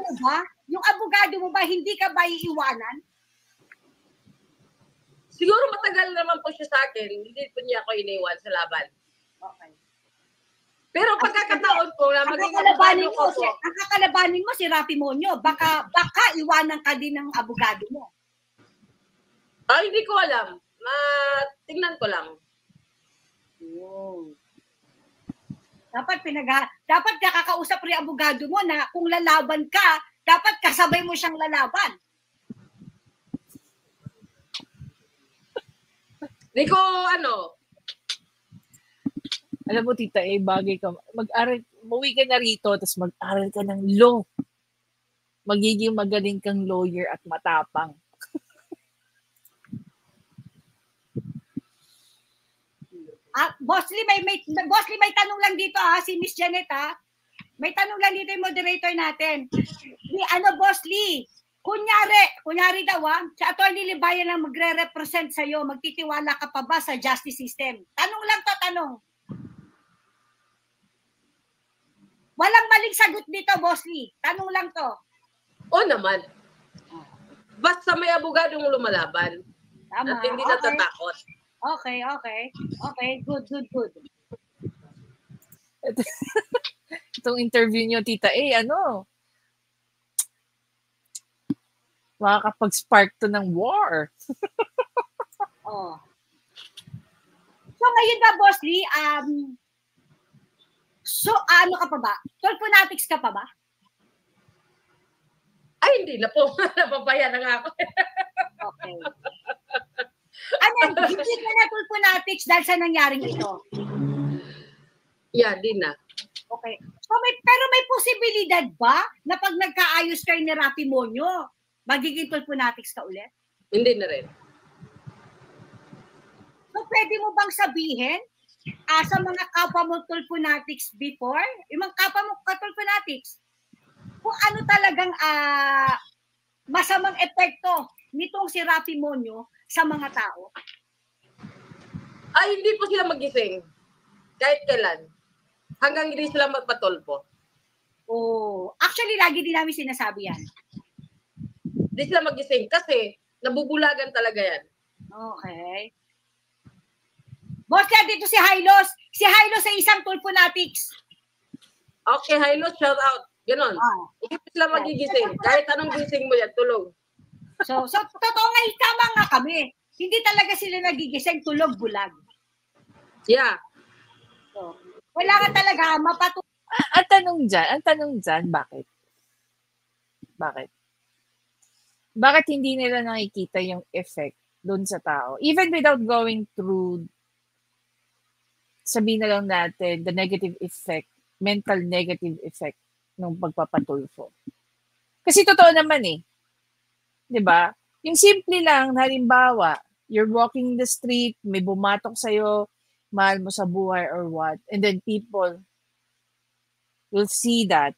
mo ba, hindi ka ba iiwanan? Siguro matagal naman po siya sa akin, hindi po niya ako iniwan sa laban. Okay. Pero pagkakataon ko na maging abogado ko po. Ang kakalabanin mo si Raffy Monyo, baka iwanan ka din ng abogado mo. Hindi ko alam. Tingnan ko lang. Dapat nakakausap rin abogado mo na kung lalaban ka, dapat kasabay mo siyang lalaban. Hindi ko Alam mo, Tita, bagay ka. Umuwi ka na rito, tapos mag-aral ka ng law. Magiging magaling kang lawyer at matapang. Boss Lee, may tanong lang dito si Miss Janet May tanong lang dito yung moderator natin. Boss Lee, kunyari daw si Atty. Libayan ang magre-represent sa'yo, magtitiwala ka pa ba sa justice system? Tanong lang to, tanong. Walang maling sagot dito, Boss Lee. Tanong lang to. Oo naman. Basta may abogadong lumalaban. Tama. At hindi natatakot. Okay. Good. Itong interview niyo, Tita A, makakapag-spark to ng war. So ngayon ba, Boss Lee, ano ka pa ba? Tulfonatics ka pa ba? Ay, hindi na po. Napapaya na nga ako. Okay. Hindi ka na tulfonatics dahil sa nangyaring ito? Yeah, di na. Okay. So Pero may posibilidad ba na pag nagkaayos kayo ni Rafi Monyo, magiging Tulfonatics ka ulit? Hindi na rin. So, pwede mo bang sabihin sa mga kapwa mo Tulfonatics before, yung mga kapwa mo ka-Tulfonatics, kung ano talagang masamang epekto nitong si Rafi Monyo sa mga tao? Ay, hindi po sila magising. Kahit kailan. Hanggang hindi sila magpatulpo. Oh, actually, lagi din namin sinasabi yan. Hindi sila magising kasi nabubulagan talaga yan. Okay. Boss, kaya dito si Hylos. Si Hylos ay isang Tulfonatics. Okay, Hilo, shout out. Ganon. Hindi sila magigising. Kahit anong gising mo yan, tulog. So totoo nga, tama nga kami. Hindi talaga sila nagigising, tulog, bulag. Yeah. So, wala ka talaga Ang tanong dyan, bakit? Bakit hindi nila nakikita yung effect doon sa tao? Even without going through, sabihin na lang natin, the negative effect, mental negative effect ng pagpapatulfo. Kasi totoo naman eh. 'Di ba? Yung simple lang, halimbawa, you're walking the street, may bumatok sa'yo, mahal mo sa buhay or what, and then people will see that.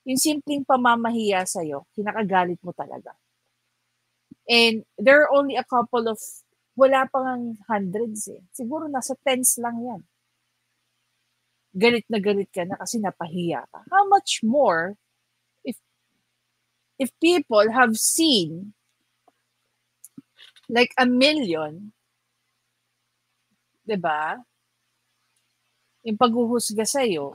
Yung simpleng pamamahiya sa'yo, kinakagalit mo talaga. And there are only a couple of, wala pang hundreds eh. Siguro nasa tens lang yan. Galit na galit ka na kasi napahiya ka. How much more if people have seen like 1 million, 'di ba? Yung paghuhusga sa'yo,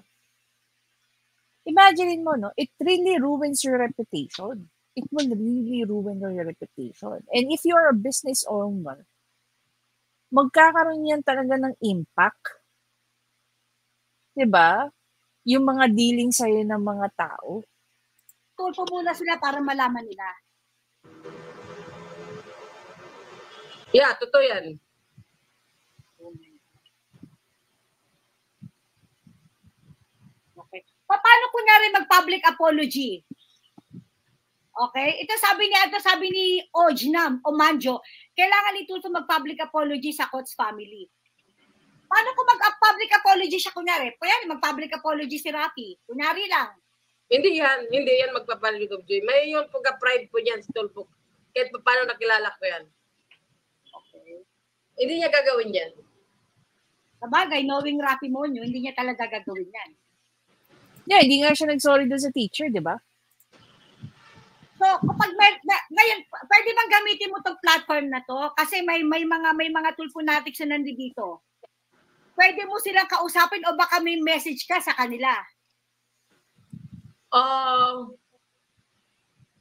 imagine mo, no? It really ruins your reputation. It will really ruin your reputation. And if you're a business owner, magkakaroon yan talaga ng impact. 'Di ba? Yung mga dealing sa'yo ng mga tao. Tulpo muna sila para malaman nila. Yeah, totoo yan. Okay. Paano kunyari mag-public apology? Okay? Ito sabi ni Ojnam o Manjo, kailangan ni Tulfo mag-public apology sa Coates family. Paano kung mag-public apology siya kunyari? Kunyari, mag-public apology si Rafi. Kunyari lang. Hindi yan magpapalig of joy. May yung pagka-pride po niyan sa Tulfo. Kahit paano nakilala ko yan. Okay. Hindi niya gagawin yan. Sabagay, knowing Rafi Monyo, hindi niya talaga gagawin yan. Yeah, hindi nga siya nag-sorry doon sa teacher, di ba? So, kapag ngayon, pwede bang gamitin mo tong platform na to? Kasi may mga Tulfonatics na nandito. Pwede mo silang kausapin o baka may message ka sa kanila?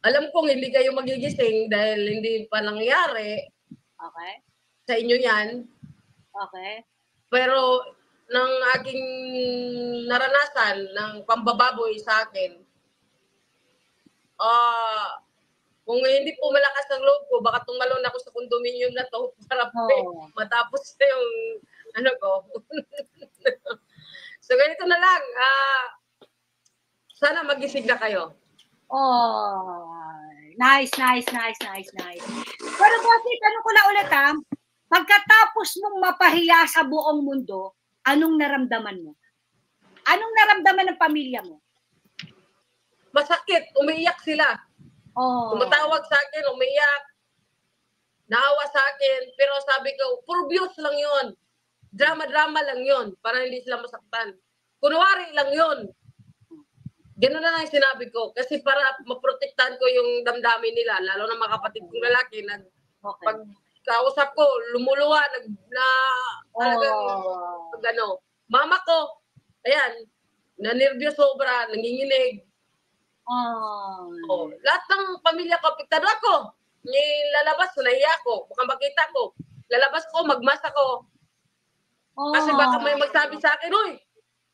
Alam kong hindi kayo magigising dahil hindi pa nangyari. Okay. Sa inyo yan. Okay. Pero ng aking naranasan ng pambababoy sa akin, kung hindi po malakas ang loob ko, baka tumalon ako sa condominium na to para matapos na yung ano ko. So ganito na lang. Sana magising na kayo. Nice. Pero bakit, tanong ko na ulit pagkatapos mong mapahiya sa buong mundo, anong naramdaman mo? Anong naramdaman ng pamilya mo? Masakit, umiiyak sila. Tumatawag sa akin, umiiyak. Naawa sa akin, pero sabi ko, puro views lang yun. Drama-drama lang yun, para hindi sila masaktan. Kunwari lang yun. Ganun na lang yung sinabi ko. Kasi para maprotektahan ko yung damdamin nila, lalo na mga kapatid kong lalaki, pag kausap ko, lumuluwa, talagang, mama ko, ayan, nanervyos sobra, nanginginig. Lahat ng pamilya ko, apektado ako. Lalabas, nahiya ko, baka makita ko. Lalabas ko, magmas ako. Kasi baka may magsabi sa akin, uy,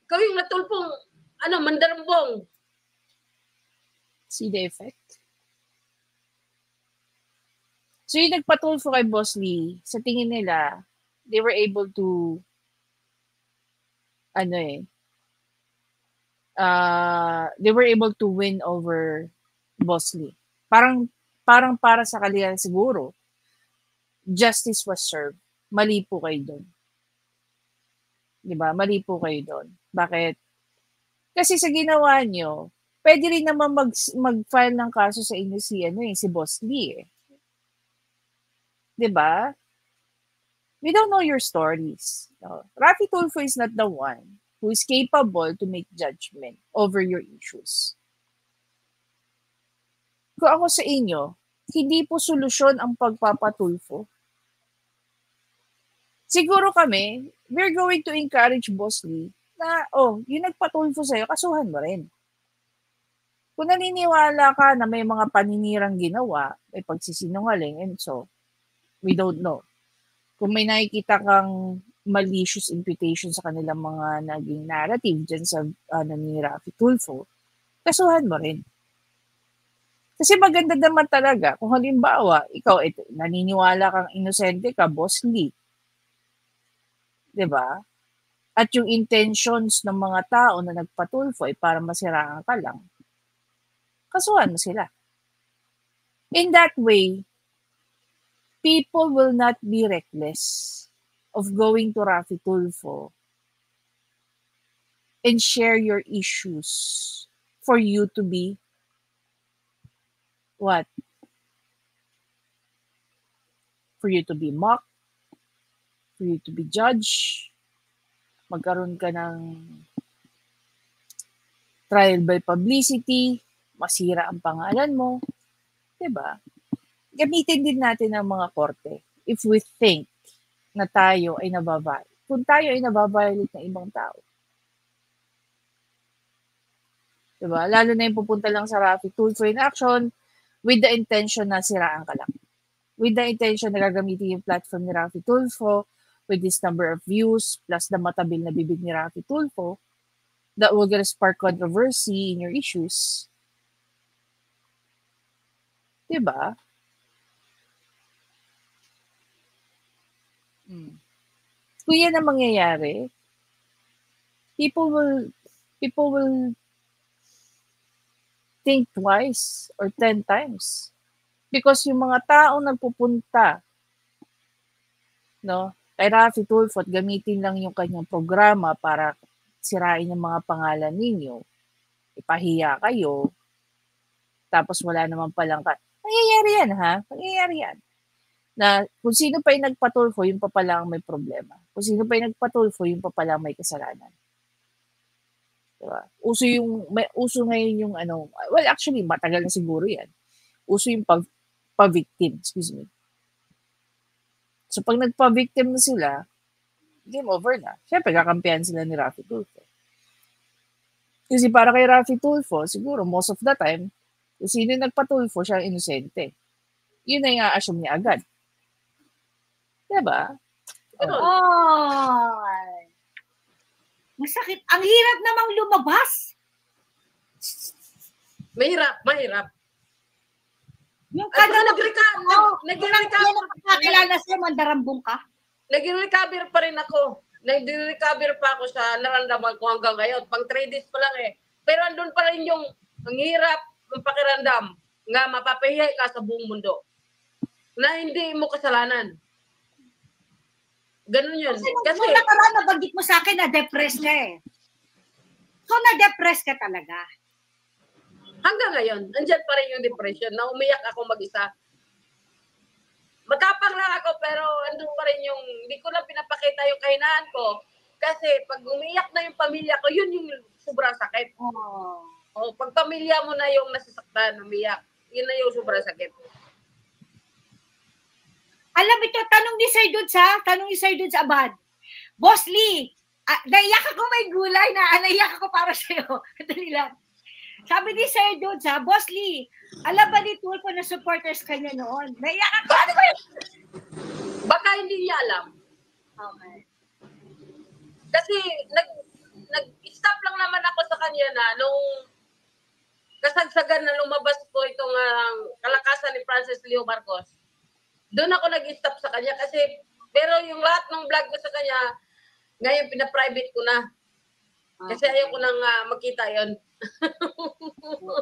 ikaw yung natulpong, mandarambong. See the effect? So yung nagpatulfo kay Boss Lee, sa tingin nila, they were able to, they were able to win over Boss Lee. Parang para sa kanila siguro, justice was served. Mali po kayo doon. 'Di ba? Mali po kayo doon. Bakit? Kasi sa ginawa nyo, pwede rin naman mag-file ng kaso sa inyo si Boss Lee eh. 'Di ba? We don't know your stories. No? Raffy Tulfo is not the one who is capable to make judgment over your issues. Kung ako sa inyo, hindi po solusyon ang pagpapatulfo. Siguro kami, we're going to encourage Boss Lee na, yung nagpatulfo sa'yo, kasuhan mo rin. Kung naniniwala ka na may mga paninirang ginawa, may pagsisinungaling, and so, we don't know. Kung may nakikita kang malicious imputation sa kanilang mga naging narrative dyan sa ni Raffy Tulfo, kasuhan mo rin. Kasi maganda naman talaga, kung halimbawa, ikaw, naniniwala kang inosente ka, Boss Lee. 'Di ba? At yung intentions ng mga tao na nagpatulfo ay para masiraan ka lang, kasuhan mo sila. In that way, people will not be reckless of going to Raffy Tulfo and share your issues for you to be what? For you to be mocked, for you to be judged, magkaroon ka ng trial by publicity, masira ang pangalan mo, 'di ba? Gamitin din natin ang mga korte if we think na tayo ay kung tayo ay nababiolate ng ibang tao. 'Di ba? Lalo na yung pupunta lang sa Raffy Tulfo in action with the intention na siraan ka lang. With the intention na gagamitin yung platform ni Raffy Tulfo with this number of views plus the matabil na bibig ni Raffy Tulfo that will gonna spark controversy in your issues. 'Di ba? Kung yan ang mangyayari, people will think twice or 10 times. Because yung mga taong nagpupunta, no, kay Raffy Tulfo at gamitin lang yung kanyang programa para sirain yung mga pangalan ninyo, ipahiya kayo, tapos wala naman palang nangyayari yan, ha? Nangyayari yan. Na kung sino pa yung nagpatulfo, yung pa pala may problema. Kung sino pa yung nagpatulfo, yung pa pala may kasalanan. Diba? Uso ngayon yung well actually, matagal na siguro yan. Uso yung pa-victim, excuse me. So pag nagpa-victim na sila, game over na. Siyempre, kakampihan sila ni Raffy Tulfo. Kasi para kay Raffy Tulfo, siguro most of the time, kung sino yung nagpatulfo, siya ang inosente. Yun na yung a-assume niya agad. Diba? Masakit. Ang hirap namang lumabas. Mahirap. Yung nag-recover. Nag-recover sa'yo, mandarambong ka? Nag-recover pa rin ako. Nag-recover pa ako sa naramdaman ko hanggang ngayon. Pang 3 days pa lang eh. Pero andun pa rin yung ang hirap ng pakiramdam nga mapapahiya ka sa buong mundo. Na hindi mo kasalanan. Ganun yun. Kasi nung nakaraan, nabanggit mo sa akin na depressed ka eh. So, na-depressed ka talaga. Hanggang ngayon, andyan pa rin yung depression na umiyak ako mag-isa. Matapang lang ako pero andun pa rin yung, hindi ko lang pinapakita yung kahinaan ko. Kasi pag umiyak na yung pamilya ko, yun yung sobrang sakit. Pag pamilya mo na yung nasasaktan, umiyak, yun na yung sobrang sakit. Alam ito, tanong ni Sir Dudes Abad. Boss Lee, naiyak ako may gulay naiyak ako para sa'yo. Dali lang. Sabi ni Sir Dudes, Boss Lee, alam ba ni Tulfo na supporters kanya noon? Naiyak ako. Ano ba yun? Baka hindi niya alam. Okay. Kasi nag-stop lang naman ako sa kanya na nung kasagsagan na lumabas po itong kalakasan ni Francis Leo Marcos. Doon ako nag-stop sa kanya kasi pero yung lahat ng vlog ko sa kanya ngayon pina-private ko na. Kasi ayoko nang makita yon.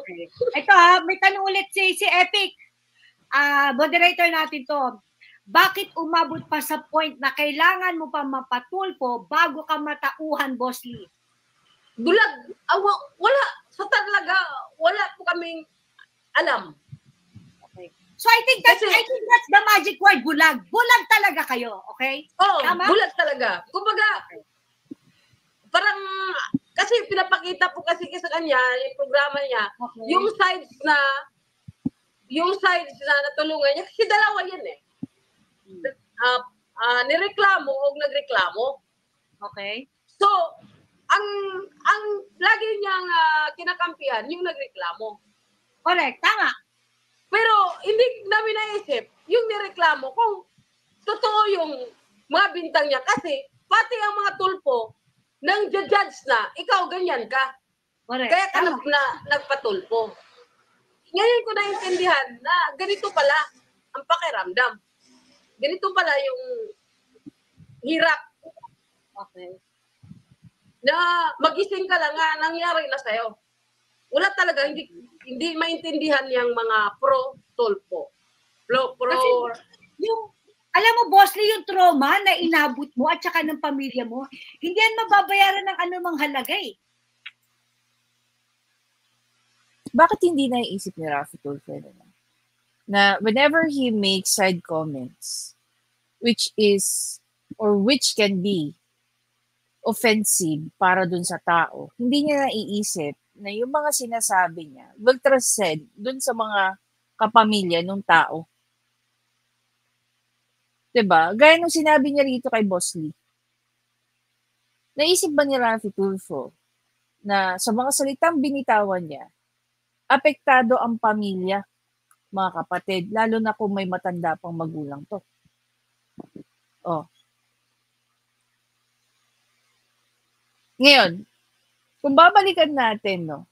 Okay. Ito may tanong ulit si Epic. Moderator natin to. Bakit umabot pa sa point na kailangan mo pa mapatulpo bago ka matauhan, Boss Lee? Bulag. Wala. Sa talaga, wala po kaming alam. Okay. So I think that's the magic word, bulag. Bulag talaga kayo, okay? Oo, Tama? bulag talaga. Kumbaga, parang, kasi pinapakita po kasi sa kanya, yung programa niya, yung sides na natulungan niya, kasi dalawa yan eh. Nireklamo o nagreklamo. Okay. So, ang lagi niyang kinakampihan, yung nagreklamo. Correct, tama. Pero hindi namin naisip yung nireklamo kung totoo yung mga bintang niya kasi pati ang mga tulpo nang judge na ikaw ganyan ka. Correct. Kaya ka nagpatulpo. Ngayon ko naintindihan na ganito pala ang pakiramdam. Ganito pala yung hirap. Okay. Na magising ka lang nangyari na sa'yo. Wala talaga, hindi maintindihan yung mga pro-tulpo. Kasi alam mo, Boss Lee, yung trauma na inabot mo at saka ng pamilya mo, hindi yan mababayaran ng anumang halaga eh. Bakit hindi naiisip ni Rafi Tulfo na whenever he makes side comments, which can be offensive para dun sa tao, hindi niya naiisip na yung mga sinasabi niya will transcend dun sa mga kapamilya ng tao. Diba? Gaya nung sinabi niya rito kay Boss Lee. Naisip ba ni Rafi Tulfo na sa mga salitang binitawan niya, apektado ang pamilya, mga kapatid, lalo na kung may matanda pang magulang to. Oh. Ngayon, kung babalikan natin, no,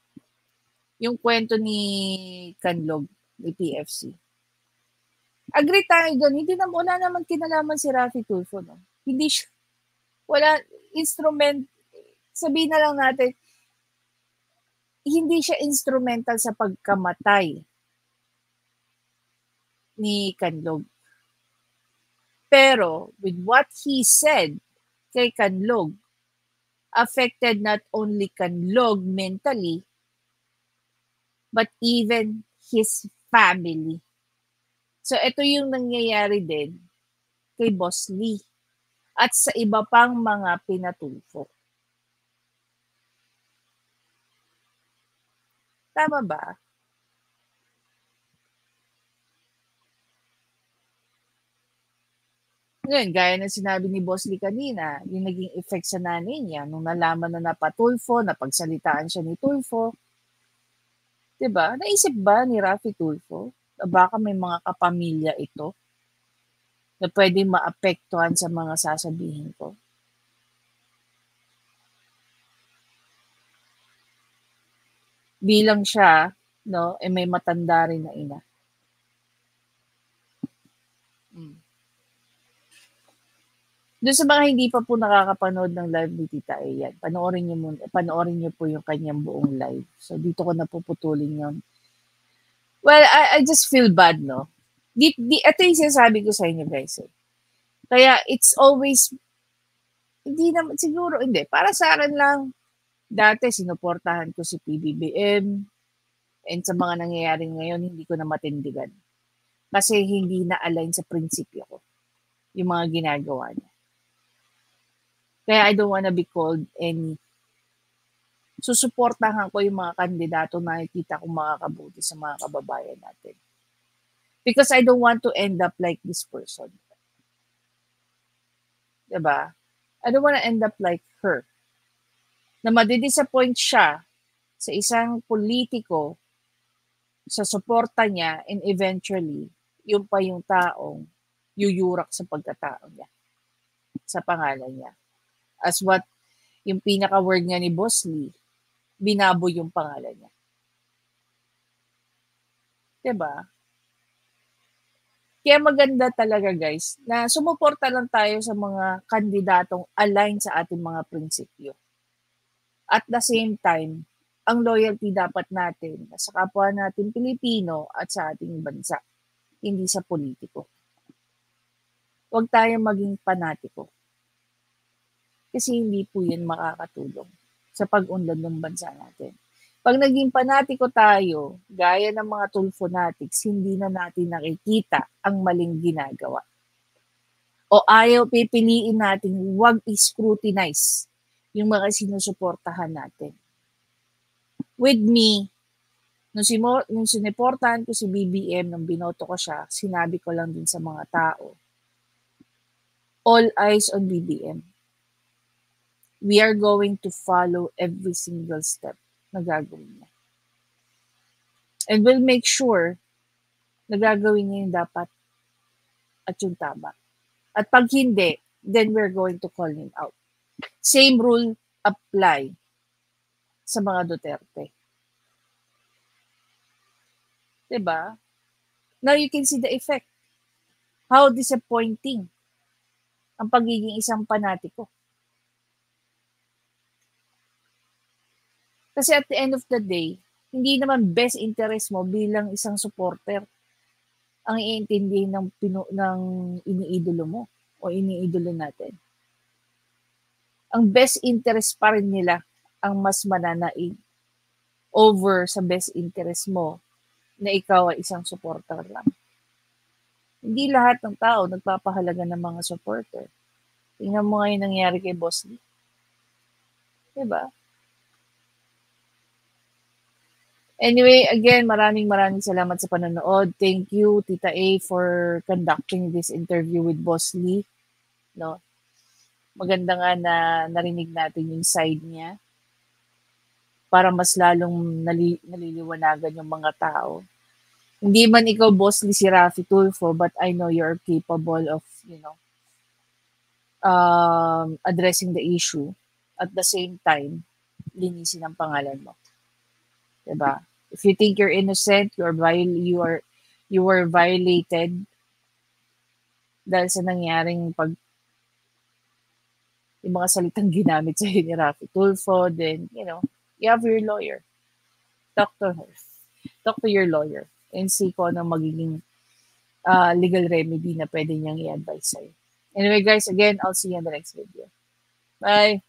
yung kwento ni Canlog, ni PFC. Agree tayo doon, wala naman kinalaman si Rafi Tulfo, no? Hindi siya, wala, sabihin na lang natin, hindi siya instrumental sa pagkamatay ni Canlog. Pero, with what he said kay Canlog, affected not only Canlog mentally, but even his family. So, ito yung nangyayari din kay Boss Lee at sa iba pang mga pinatulfo. Tama ba? Ngayon, gaya ng sinabi ni Boss Lee kanina, yung naging effect sa nanay niya, nung nalaman na napatulfo, napagsalitaan siya ni Tulfo, diba? Naisip ba ni Rafi Tulfo na baka may mga kapamilya ito na pwedeng maapektuhan sa mga sasabihin ko? Bilang siya, no, may matanda rin na ina. Doon sa mga hindi pa po nakakapanood ng live ni Tita Ayan, panoorin niyo po yung kanyang buong live. So dito ko napuputulin yun. Well, I just feel bad, no? Ito yung sinasabi ko sa inyo, guys. Kaya it's always, hindi naman, siguro, hindi. Para sa akin lang, dati sinuportahan ko si PBBM, and sa mga nangyayari ngayon, hindi ko na matindigan. Kasi hindi na-align sa prinsipyo ko yung mga ginagawa niya. Kaya I don't wanna be called any. Susuportahan ko yung mga kandidato na nakikita kong makakabuti sa mga kababayan natin. Because I don't want to end up like this person. Diba? I don't wanna end up like her. Na madidisappoint siya sa isang politiko sa suporta niya and eventually, yung pa yung taong yuyurak sa pagkatao niya. Sa pangalan niya. As what yung pinaka-word nga ni Boss Lee, binabo yung pangalan niya. Diba? Kaya maganda talaga, guys, na sumuporta lang tayo sa mga kandidatong align sa ating mga prinsipyo. At the same time, ang loyalty dapat natin sa kapwa natin Pilipino at sa ating bansa, hindi sa politiko. Huwag tayong maging panatiko. Kasi hindi po yan makakatulong sa pag-unlad ng bansa natin. Pag naging panatiko tayo, gaya ng mga Tulfo fanatics, hindi na natin nakikita ang maling ginagawa. O ayaw pipiliin natin, huwag i-scrutinize yung mga sinusuportahan natin. With me, nung sinuportahan ko si BBM, nung binoto ko siya, sinabi ko lang din sa mga tao, all eyes on BBM. We are going to follow every single step na gagawin niya. And we'll make sure na gagawin niya yung dapat at yung tama. At pag hindi, then we're going to call him out. Same rule apply sa mga Duterte. Diba? Now you can see the effect. How disappointing ang pagiging isang panatiko. Kasi at the end of the day, hindi naman best interest mo bilang isang supporter ang iintindihin ng iniidolo mo o iniidolo natin. Ang best interest pa rin nila ang mas mananaig over sa best interest mo na ikaw ay isang supporter lang. Hindi lahat ng tao nagpapahalaga ng mga supporter. Tingnan mo ngayon nangyari kay Boss Lee. Diba? Anyway, again, maraming salamat sa panonood. Thank you, Tita A, for conducting this interview with Boss Lee. No? Maganda nga na narinig natin yung side niya para mas lalong naliliwanagan yung mga tao. Hindi man ikaw, Boss Lee, si Raffy Tulfo, but I know you're capable of, addressing the issue. At the same time, linisin ang pangalan mo. Diba? If you think you're innocent, you were violated dahil sa nangyaring yung mga salitang ginamit sa ni Raffy Tulfo, then, you have your lawyer. Talk to her. Talk to your lawyer and see kung anong magiging legal remedy na pwede niyang i-advise sa'yo. Anyway, guys, again, I'll see you in the next video. Bye!